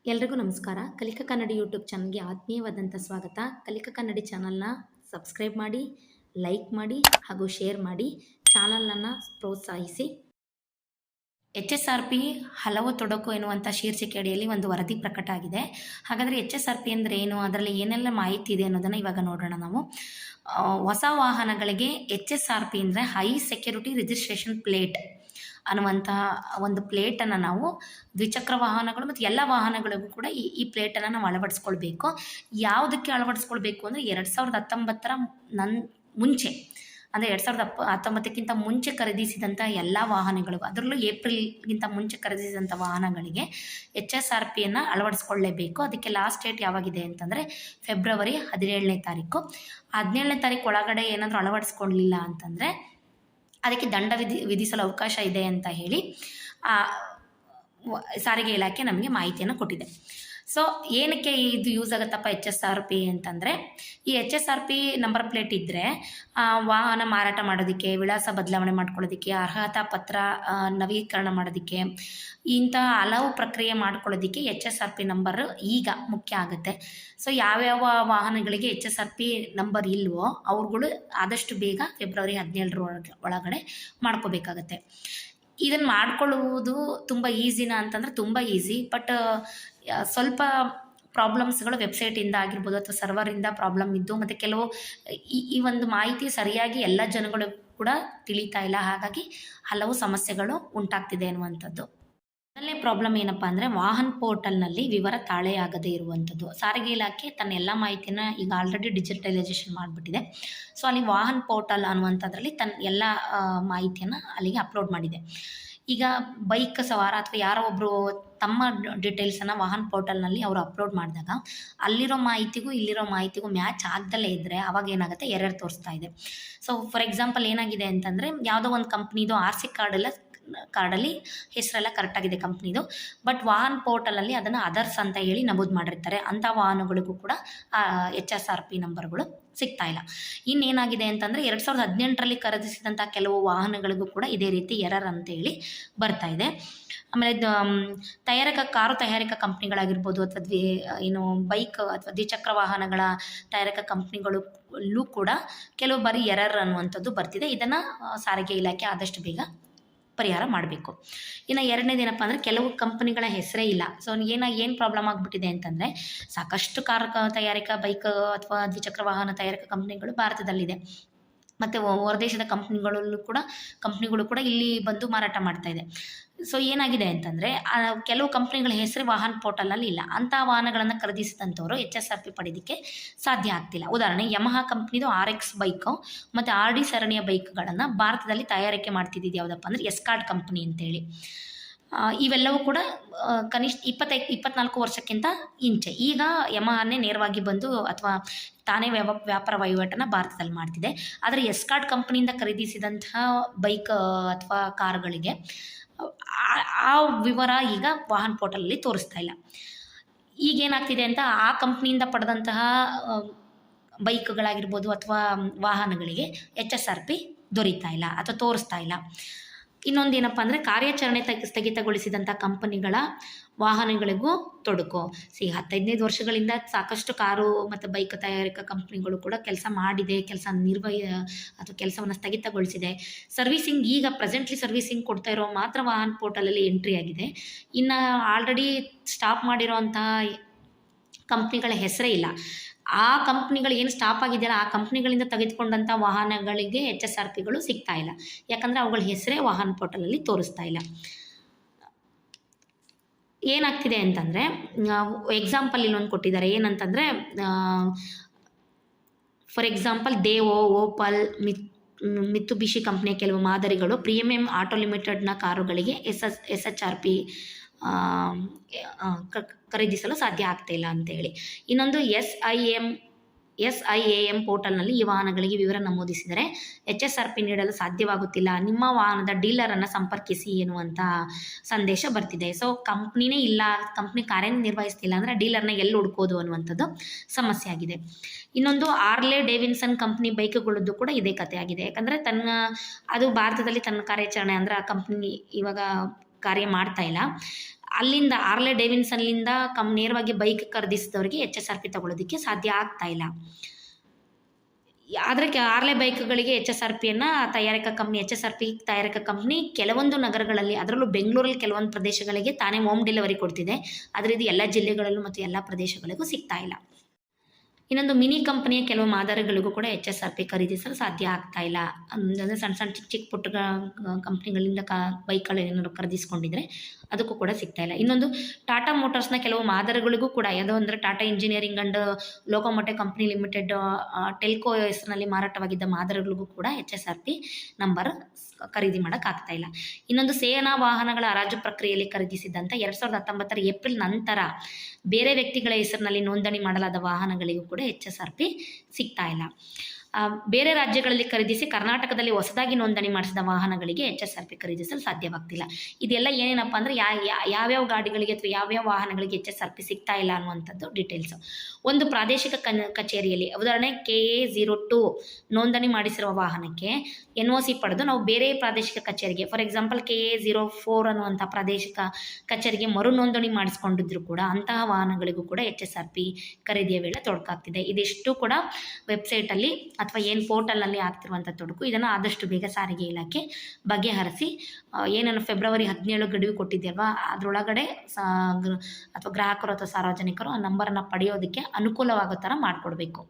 ಎಲ್ರಿಗೂ ನಮಸ್ಕಾರ. ಕಲಿಕಾ ಕನ್ನಡಿ ಯೂಟ್ಯೂಬ್ ಚಾನಲ್‌ಗೆ ಆತ್ಮೀಯವಾದಂಥ ಸ್ವಾಗತ. ಕಲಿಕಾ ಕನ್ನಡಿ ಚಾನಲ್‌ನ ಸಬ್ಸ್ಕ್ರೈಬ್ ಮಾಡಿ, ಲೈಕ್ ಮಾಡಿ ಹಾಗೂ ಶೇರ್ ಮಾಡಿ. ಚಾನಲನ್ನು ಪ್ರೋತ್ಸಾಹಿಸಿ. HSRP ಹಲವು ತೊಡಕು ಎನ್ನುವಂಥ ಶೀರ್ಷಿಕೆ ಅಡಿಯಲ್ಲಿ ಒಂದು ವರದಿ ಪ್ರಕಟ ಆಗಿದೆ. ಹಾಗಾದರೆ HSRP ಅಂದರೆ ಏನು? ಅದರಲ್ಲಿ ಏನೆಲ್ಲ ಮಾಹಿತಿ ಇದೆ ಅನ್ನೋದನ್ನು ಇವಾಗ ನೋಡೋಣ ನಾವು. ಹೊಸ ವಾಹನಗಳಿಗೆ HSRP ಅಂದರೆ ಹೈ ಸೆಕ್ಯೂರಿಟಿ ರಿಜಿಸ್ಟ್ರೇಷನ್ ಪ್ಲೇಟ್ ಅನ್ನುವಂತಹ ಒಂದು ಪ್ಲೇಟನ್ನು ನಾವು ದ್ವಿಚಕ್ರ ವಾಹನಗಳು ಮತ್ತು ಎಲ್ಲ ವಾಹನಗಳಿಗೂ ಕೂಡ ಈ ಪ್ಲೇಟನ್ನು ನಾವು ಅಳವಡಿಸ್ಕೊಳ್ಬೇಕು. ಯಾವುದಕ್ಕೆ ಅಳವಡಿಸ್ಕೊಳ್ಬೇಕು ಅಂದರೆ 2019 ಮುಂಚೆ, ಅಂದರೆ 2019ಕ್ಕಿಂತ ಮುಂಚೆ ಖರೀದಿಸಿದಂಥ ಎಲ್ಲ ವಾಹನಗಳಿಗೂ, ಅದರಲ್ಲೂ ಏಪ್ರಿಲ್ಗಿಂತ ಮುಂಚೆ ಖರೀದಿಸಿದಂಥ ವಾಹನಗಳಿಗೆ HSRPಯನ್ನು ಅಳವಡಿಸ್ಕೊಳ್ಳೇಬೇಕು. ಅದಕ್ಕೆ ಲಾಸ್ಟ್ ಡೇಟ್ ಯಾವಾಗಿದೆ ಅಂತಂದರೆ ಫೆಬ್ರವರಿ 17ನೇ ತಾರೀಕು. 17ನೇ ತಾರೀಕು ಒಳಗಡೆ ಏನಾದರೂ ಅಳವಡಿಸ್ಕೊಳ್ಳಿಲ್ಲ ಅಂತಂದರೆ ಅದಕ್ಕೆ ದಂಡ ವಿಧಿಸಲು ಅವಕಾಶ ಇದೆ ಅಂತ ಹೇಳಿ ಸಾರಿಗೆ ಇಲಾಖೆ ನಮಗೆ ಮಾಹಿತಿಯನ್ನು ಕೊಟ್ಟಿದೆ. ಸೊ ಏನಕ್ಕೆ ಇದು ಯೂಸ್ ಆಗುತ್ತಪ್ಪ HSRP ಅಂತಂದರೆ, ಈ HSRP ನಂಬರ್ ಪ್ಲೇಟ್ ಇದ್ದರೆ ವಾಹನ ಮಾರಾಟ ಮಾಡೋದಕ್ಕೆ, ವಿಳಾಸ ಬದಲಾವಣೆ ಮಾಡ್ಕೊಳ್ಳೋದಕ್ಕೆ, ಅರ್ಹತಾ ಪತ್ರ ನವೀಕರಣ ಮಾಡೋದಕ್ಕೆ, ಇಂಥ ಹಲವು ಪ್ರಕ್ರಿಯೆ ಮಾಡ್ಕೊಳ್ಳೋದಕ್ಕೆ HSRP ನಂಬರ್ ಈಗ ಮುಖ್ಯ ಆಗುತ್ತೆ. ಸೊ ಯಾವ್ಯಾವ ವಾಹನಗಳಿಗೆ HSRP ನಂಬರ್ ಇಲ್ವೋ ಅವ್ರುಗಳು ಆದಷ್ಟು ಬೇಗ ಫೆಬ್ರವರಿ 17 ಒಳಗಡೆ ಮಾಡ್ಕೋಬೇಕಾಗತ್ತೆ. ಇದನ್ನು ಮಾಡ್ಕೊಳ್ಳುವುದು ತುಂಬ ಈಸಿನಾ ಅಂತಂದರೆ ತುಂಬ ಈಸಿ. ಬಟ್ ಸ್ವಲ್ಪ ಪ್ರಾಬ್ಲಮ್ಸ್ಗಳು ವೆಬ್ಸೈಟಿಂದ ಆಗಿರ್ಬೋದು ಅಥವಾ ಸರ್ವರಿಂದ ಪ್ರಾಬ್ಲಮ್ ಇದ್ದು, ಮತ್ತು ಕೆಲವು ಈ ಒಂದು ಮಾಹಿತಿ ಸರಿಯಾಗಿ ಎಲ್ಲ ಜನಗಳು ಕೂಡ ತಿಳಿತಾ ಇಲ್ಲ. ಹಾಗಾಗಿ ಹಲವು ಸಮಸ್ಯೆಗಳು ಉಂಟಾಗ್ತಿದೆ ಅನ್ನುವಂಥದ್ದು. ಮೊದಲನೇ ಪ್ರಾಬ್ಲಮ್ ಏನಪ್ಪ ಅಂದರೆ, ವಾಹನ್ ಪೋರ್ಟಲ್ನಲ್ಲಿ ವಿವರ ತಾಳೆಯಾಗದೇ ಇರುವಂಥದ್ದು. ಸಾರಿಗೆ ಇಲಾಖೆ ತನ್ನ ಎಲ್ಲ ಮಾಹಿತಿನ ಈಗ ಆಲ್ರೆಡಿ ಡಿಜಿಟಲೈಸೇಷನ್ ಮಾಡಿಬಿಟ್ಟಿದೆ. ಸೊ ಅಲ್ಲಿ ವಾಹನ್ ಪೋರ್ಟಲ್ ಅನ್ನುವಂಥದ್ರಲ್ಲಿ ತನ್ನ ಎಲ್ಲ ಮಾಹಿತಿಯನ್ನು ಅಲ್ಲಿಗೆ ಅಪ್ಲೋಡ್ ಮಾಡಿದೆ. ಈಗ ಬೈಕ್ ಸವಾರ ಅಥವಾ ಯಾರೋ ಒಬ್ಬರು ತಮ್ಮ ಡೀಟೇಲ್ಸನ್ನು ವಾಹನ್ ಪೋರ್ಟಲ್ನಲ್ಲಿ ಅವರು ಅಪ್ಲೋಡ್ ಮಾಡಿದಾಗ ಅಲ್ಲಿರೋ ಮಾಹಿತಿಗೂ ಇಲ್ಲಿರೋ ಮಾಹಿತಿಗೂ ಮ್ಯಾಚ್ ಆಗ್ದಲೇ ಇದ್ದರೆ ಅವಾಗ ಏನಾಗುತ್ತೆ, ಎರರ್ ತೋರಿಸ್ತಾ ಇದೆ. ಸೊ ಫಾರ್ ಎಕ್ಸಾಂಪಲ್ ಏನಾಗಿದೆ ಅಂತಂದರೆ, ಯಾವುದೋ ಒಂದು ಕಂಪ್ನಿದು RC ಕಾರ್ಡಲ್ಲಿ ಹೆಸರೆಲ್ಲ ಕರೆಕ್ಟಾಗಿದೆ ಕಂಪ್ನಿದು, ಬಟ್ ವಾಹನ್ ಪೋರ್ಟಲಲ್ಲಿ ಅದನ್ನು ಅದರ್ಸ್ ಅಂತ ಹೇಳಿ ನಮೂದು ಮಾಡಿರ್ತಾರೆ. ಅಂಥ ವಾಹನಗಳಿಗೂ ಕೂಡ HSRP ನಂಬರ್ಗಳು ಸಿಗ್ತಾ ಇಲ್ಲ. ಇನ್ನೇನಾಗಿದೆ ಅಂತಂದರೆ, 2018ರಲ್ಲಿ ಖರೀದಿಸಿದಂಥ ಕೆಲವು ವಾಹನಗಳಿಗೂ ಕೂಡ ಇದೇ ರೀತಿ ಎರರ್ ಅಂತೇಳಿ ಬರ್ತಾ ಇದೆ. ಆಮೇಲೆ ಕಾರು ತಯಾರಿಕಾ ಕಂಪ್ನಿಗಳಾಗಿರ್ಬೋದು ಅಥವಾ ಬೈಕ್ ಅಥವಾ ದ್ವಿಚಕ್ರ ವಾಹನಗಳ ತಯಾರಿಕಾ ಕಂಪ್ನಿಗಳಲ್ಲೂ ಕೂಡ ಕೆಲವು ಬಾರಿ ಎರರ್ ಅನ್ನುವಂಥದ್ದು ಬರ್ತಿದೆ. ಇದನ್ನು ಸಾರಿಗೆ ಇಲಾಖೆ ಆದಷ್ಟು ಬೇಗ ಪರಿಹಾರ ಮಾಡಬೇಕು. ಇನ್ನು ಎರಡನೇದೇನಪ್ಪ ಅಂದರೆ, ಕೆಲವು ಕಂಪನಿಗಳ ಹೆಸರೇ ಇಲ್ಲ. ಸೊ ಏನು ಪ್ರಾಬ್ಲಮ್ ಆಗಿಬಿಟ್ಟಿದೆ ಅಂತಂದರೆ, ಸಾಕಷ್ಟು ಕಾರ್ ತಯಾರಿಕಾ, ಬೈಕ್ ಅಥವಾ ದ್ವಿಚಕ್ರ ವಾಹನ ತಯಾರಿಕಾ ಕಂಪ್ನಿಗಳು ಭಾರತದಲ್ಲಿದೆ, ಮತ್ತು ಹೊರದೇಶದ ಕಂಪ್ನಿಗಳು ಕೂಡ ಇಲ್ಲಿ ಬಂದು ಮಾರಾಟ ಮಾಡ್ತಾ ಇದೆ. ಸೊ ಏನಾಗಿದೆ ಅಂತಂದರೆ, ಕೆಲವು ಕಂಪ್ನಿಗಳ ಹೆಸರು ವಾಹನ್ ಪೋರ್ಟಲಲ್ಲಿ ಇಲ್ಲ. ಅಂಥ ವಾಹನಗಳನ್ನು ಖರೀದಿಸಿದಂಥವರು HSRP ಪಡೆಯೋದಕ್ಕೆ ಸಾಧ್ಯ ಆಗ್ತಿಲ್ಲ. ಉದಾಹರಣೆ, ಯಮಹಾ ಕಂಪ್ನಿದು RX ಬೈಕು ಮತ್ತು RD ಸರಣಿಯ ಬೈಕ್ಗಳನ್ನು ಭಾರತದಲ್ಲಿ ತಯಾರಿಕೆ ಮಾಡ್ತಿದ್ದಿದ್ದು ಯಾವುದಪ್ಪ ಅಂದರೆ ಎಸ್ಕಾರ್ಟ್ ಕಂಪ್ನಿ ಅಂತೇಳಿ. ಇವೆಲ್ಲವೂ ಕೂಡ ಕನಿಷ್ಠ 24 ವರ್ಷಕ್ಕಿಂತ ಇಂಚೆ. ಈಗ ಯಮಹಾನೇ ನೇರವಾಗಿ ಬಂದು ಅಥವಾ ತಾನೇ ವ್ಯಾಪಾರ ವಹಿವಾಟನ್ನು ಭಾರತದಲ್ಲಿ ಮಾಡ್ತಿದೆ. ಆದರೆ ಎಸ್ಕಾರ್ಟ್ ಕಂಪ್ನಿಯಿಂದ ಖರೀದಿಸಿದಂತಹ ಬೈಕ್ ಅಥವಾ ಕಾರುಗಳಿಗೆ ಆ ವಿವರ ಈಗ ವಾಹನ್ ಪೋರ್ಟಲಲ್ಲಿ ತೋರಿಸ್ತಾ ಇಲ್ಲ. ಈಗೇನಾಗ್ತಿದೆ ಅಂತ, ಆ ಕಂಪ್ನಿಯಿಂದ ಪಡೆದಂತಹ ಬೈಕ್ಗಳಾಗಿರ್ಬೋದು ಅಥವಾ ವಾಹನಗಳಿಗೆ HSRP ದೊರೀತಾ ಇಲ್ಲ ಅಥವಾ ತೋರಿಸ್ತಾ ಇಲ್ಲ. ಇನ್ನೊಂದೇನಪ್ಪ ಅಂದರೆ, ಕಾರ್ಯಾಚರಣೆ ಸ್ಥಗಿತಗೊಳಿಸಿದಂಥ ಕಂಪನಿಗಳ ವಾಹನಗಳಿಗೂ ತೊಡಕು. 15 ವರ್ಷಗಳಿಂದ ಸಾಕಷ್ಟು ಕಾರು ಮತ್ತು ಬೈಕ್ ತಯಾರಿಕಾ ಕಂಪ್ನಿಗಳು ಕೂಡ ಕೆಲಸ ಮಾಡಿದೆ, ಕೆಲಸವನ್ನು ಸ್ಥಗಿತಗೊಳಿಸಿದೆ. ಸರ್ವಿಸಿಂಗ್ ಈಗ ಪ್ರೆಸೆಂಟ್ಲಿ ಸರ್ವಿಸಿಂಗ್ ಕೊಡ್ತಾ ಇರೋ ಮಾತ್ರ ವಾಹನ್ ಪೋರ್ಟಲಲ್ಲಿ ಎಂಟ್ರಿ ಆಗಿದೆ. ಇನ್ನು ಆಲ್ರೆಡಿ ಸ್ಟಾಪ್ ಮಾಡಿರೋವಂತಹ ಕಂಪ್ನಿಗಳ ಹೆಸರೇ ಇಲ್ಲ. ಆ ಕಂಪ್ನಿಗಳು ಏನು ಸ್ಟಾಪ್ ಆಗಿದೆಯಲ್ಲ, ಆ ಕಂಪ್ನಿಗಳಿಂದ ತೆಗೆದುಕೊಂಡಂಥ ವಾಹನಗಳಿಗೆ HSRPಗಳು ಸಿಗ್ತಾ ಇಲ್ಲ. ಯಾಕಂದರೆ ಅವುಗಳ ಹೆಸರೇ ವಾಹನ್ ಪೋರ್ಟಲಲ್ಲಿ ತೋರಿಸ್ತಾ ಇಲ್ಲ. ಏನಾಗ್ತಿದೆ ಅಂತಂದರೆ, ಎಕ್ಸಾಂಪಲ್ ಇಲ್ಲೊಂದು ಕೊಟ್ಟಿದ್ದಾರೆ. ಏನಂತಂದರೆ, ಫಾರ್ ಎಕ್ಸಾಂಪಲ್ ದೇವೋ, ಓಪಲ್, ಮಿತ್ಸುಬಿಷಿ ಕಂಪ್ನಿಯ ಕೆಲವು ಮಾದರಿಗಳು ಪ್ರೀಮಿಯಂ ಆಟೋ ಲಿಮಿಟೆಡ್ನ ಕಾರುಗಳಿಗೆ SHRP ಖರೀದಿಸಲು ಸಾಧ್ಯ ಆಗ್ತಾಯಿಲ್ಲ ಅಂತೇಳಿ. ಇನ್ನೊಂದು SIAM ಪೋರ್ಟಲ್ನಲ್ಲಿ ಈ ವಾಹನಗಳಿಗೆ ವಿವರ ನಮೂದಿಸಿದರೆ HSRP ನೀಡಲು ಸಾಧ್ಯವಾಗುತ್ತಿಲ್ಲ, ನಿಮ್ಮ ವಾಹನದ ಡೀಲರನ್ನು ಸಂಪರ್ಕಿಸಿ ಎನ್ನುವಂಥ ಸಂದೇಶ ಬರ್ತಿದೆ. ಸೊ ಕಂಪ್ನಿನೇ ಇಲ್ಲ, ಕಂಪ್ನಿ ಕಾರ್ಯನಿರ್ವಹಿಸ್ತಿಲ್ಲ ಅಂದರೆ ಡೀಲರ್ನ ಎಲ್ಲಿ ಹುಡ್ಕೋದು ಅನ್ನುವಂಥದ್ದು ಸಮಸ್ಯೆ ಆಗಿದೆ. ಇನ್ನೊಂದು ಆರ್ಲೆ ಡೇವಿಡ್ಸನ್ ಕಂಪ್ನಿ ಬೈಕ್ಗಳದ್ದು ಕೂಡ ಇದೇ ಕಥೆ ಆಗಿದೆ. ಯಾಕಂದರೆ ಅದು ಭಾರತದಲ್ಲಿ ತನ್ನ ಕಾರ್ಯಾಚರಣೆ ಅಂದರೆ ಆ ಕಂಪ್ನಿ ಇವಾಗ ಕಾರ್ಯ ಮಾಡ್ತಾ ಇಲ್ಲ. ಅಲ್ಲಿಂದ ಆರ್ಲೆ ಡೇವಿಡ್ಸನ್ನಿಂದ ನೇರವಾಗಿ ಬೈಕ್ ಖರೀದಿಸಿದವರಿಗೆ HSRP ತಗೊಳ್ಳೋದಕ್ಕೆ ಸಾಧ್ಯ ಆಗ್ತಾ ಇಲ್ಲ. ಆದರೆ ಆರ್ಲೆ ಬೈಕ್ಗಳಿಗೆ HSRPಯನ್ನು HSRP ತಯಾರಕ ಕಂಪ್ನಿ ಕೆಲವೊಂದು ನಗರಗಳಲ್ಲಿ, ಅದರಲ್ಲೂ ಬೆಂಗಳೂರಲ್ಲಿ ಕೆಲವೊಂದು ಪ್ರದೇಶಗಳಿಗೆ ತಾನೇ ಹೋಮ್ ಡೆಲಿವರಿ ಕೊಡ್ತಿದೆ. ಆದರೆ ಇದು ಎಲ್ಲ ಜಿಲ್ಲೆಗಳಲ್ಲೂ ಮತ್ತು ಎಲ್ಲ ಪ್ರದೇಶಗಳಿಗೂ ಸಿಗ್ತಾ ಇಲ್ಲ. ಇನ್ನೊಂದು ಮಿನಿ ಕಂಪನಿಯ ಕೆಲವು ಮಾದರಿಗಳಿಗೂ ಕೂಡ HSRP ಖರೀದಿಸಲು ಸಾಧ್ಯ ಆಗ್ತಾ ಇಲ್ಲ. ಅಂದರೆ ಸಣ್ಣ ಚಿಕ್ಕ ಪುಟ್ಟ ಕಂಪ್ನಿಗಳಿಂದ ಬೈಕ್ಗಳು ಏನಾದ್ರು ಖರೀದಿಸ್ಕೊಂಡಿದ್ರೆ ಅದಕ್ಕೂ ಕೂಡ ಸಿಗ್ತಾ ಇಲ್ಲ. ಇನ್ನೊಂದು ಟಾಟಾ ಮೋಟಾರ್ಸ್ನ ಕೆಲವು ಮಾದರಿಗಳಿಗೂ ಕೂಡ, ಯಾವುದೋ ಅಂದರೆ Tata engineering and locomotive company limited TELCO ಹೆಸರಿನಲ್ಲಿ ಮಾರಾಟವಾಗಿದ್ದ ಮಾದರಿಗಳಿಗೂ ಕೂಡ HSRP ನಂಬರ್ ಖರೀದಿ ಮಾಡೋಕ್ಕಾಗ್ತಾ ಇಲ್ಲ. ಇನ್ನೊಂದು ಸೇನಾ ವಾಹನಗಳ ಹರಾಜು ಪ್ರಕ್ರಿಯೆಯಲ್ಲಿ ಖರೀದಿಸಿದಂಥ 2019 ಏಪ್ರಿಲ್ ನಂತರ ಬೇರೆ ವ್ಯಕ್ತಿಗಳ ಹೆಸರಿನಲ್ಲಿ ನೋಂದಣಿ ಮಾಡಲಾದ ವಾಹನಗಳಿಗೂ ಕೂಡ HSRP ಸಿಗ್ತಾ ಇಲ್ಲ. ಬೇರೆ ರಾಜ್ಯಗಳಲ್ಲಿ ಖರೀದಿಸಿ ಕರ್ನಾಟಕದಲ್ಲಿ ಹೊಸದಾಗಿ ನೋಂದಣಿ ಮಾಡಿಸಿದ ವಾಹನಗಳಿಗೆ HSRP ಖರೀದಿಸಲು ಸಾಧ್ಯವಾಗ್ತಿಲ್ಲ. ಇದೆಲ್ಲ ಏನೇನಪ್ಪ ಅಂದರೆ ಯಾವ್ಯಾವ ಗಾಡಿಗಳಿಗೆ ಅಥವಾ ಯಾವ್ಯಾವ ವಾಹನಗಳಿಗೆ HSRP ಸಿಗ್ತಾ ಇಲ್ಲ ಅನ್ನುವಂಥದ್ದು ಡೀಟೇಲ್ಸು. ಒಂದು ಪ್ರಾದೇಶಿಕ ಕಚೇರಿಯಲ್ಲಿ, ಉದಾಹರಣೆ KA02 ನೋಂದಣಿ ಮಾಡಿಸಿರುವ ವಾಹನಕ್ಕೆ NOC ಪಡೆದು ನಾವು ಬೇರೆ ಪ್ರಾದೇಶಿಕ ಕಚೇರಿಗೆ, ಫಾರ್ ಎಕ್ಸಾಂಪಲ್ KA04 ಅನ್ನುವಂಥ ಪ್ರಾದೇಶಿಕ ಕಚೇರಿಗೆ ಮರು ನೋಂದಣಿ ಮಾಡಿಸ್ಕೊಂಡಿದ್ರು ಕೂಡ ಅಂತಹ ವಾಹನಗಳಿಗೂ ಕೂಡ HSRP ಖರೀದಿಯ ವೇಳೆ ತೊಡಕಾಗ್ತಿದೆ. ಇದಿಷ್ಟು ಕೂಡ ವೆಬ್ಸೈಟಲ್ಲಿ ಅಥವಾ ಏನು ಪೋರ್ಟಲ್ನಲ್ಲಿ ಆಗ್ತಿರುವಂಥ ತೊಡಕು. ಇದನ್ನು ಆದಷ್ಟು ಬೇಗ ಸಾರಿಗೆ ಇಲಾಖೆ ಬಗೆಹರಿಸಿ, ಏನೇನು ಫೆಬ್ರವರಿ 17 ಗಡುವು ಕೊಟ್ಟಿದೆಯಲ್ವಾ, ಅದರೊಳಗಡೆ ಅಥವಾ ಗ್ರಾಹಕರು ಅಥವಾ ಸಾರ್ವಜನಿಕರು ಆ ನಂಬರನ್ನು ಪಡೆಯೋದಕ್ಕೆ ಅನುಕೂಲವಾಗೋ ಥರ ಮಾಡಿಕೊಡ್ಬೇಕು.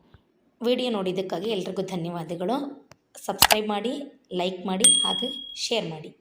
ವಿಡಿಯೋ ನೋಡಿದ್ದಕ್ಕಾಗಿ ಎಲ್ರಿಗೂ ಧನ್ಯವಾದಗಳು. ಸಬ್ಸ್ಕ್ರೈಬ್ ಮಾಡಿ, ಲೈಕ್ ಮಾಡಿ, ಹಾಗೆ ಶೇರ್ ಮಾಡಿ.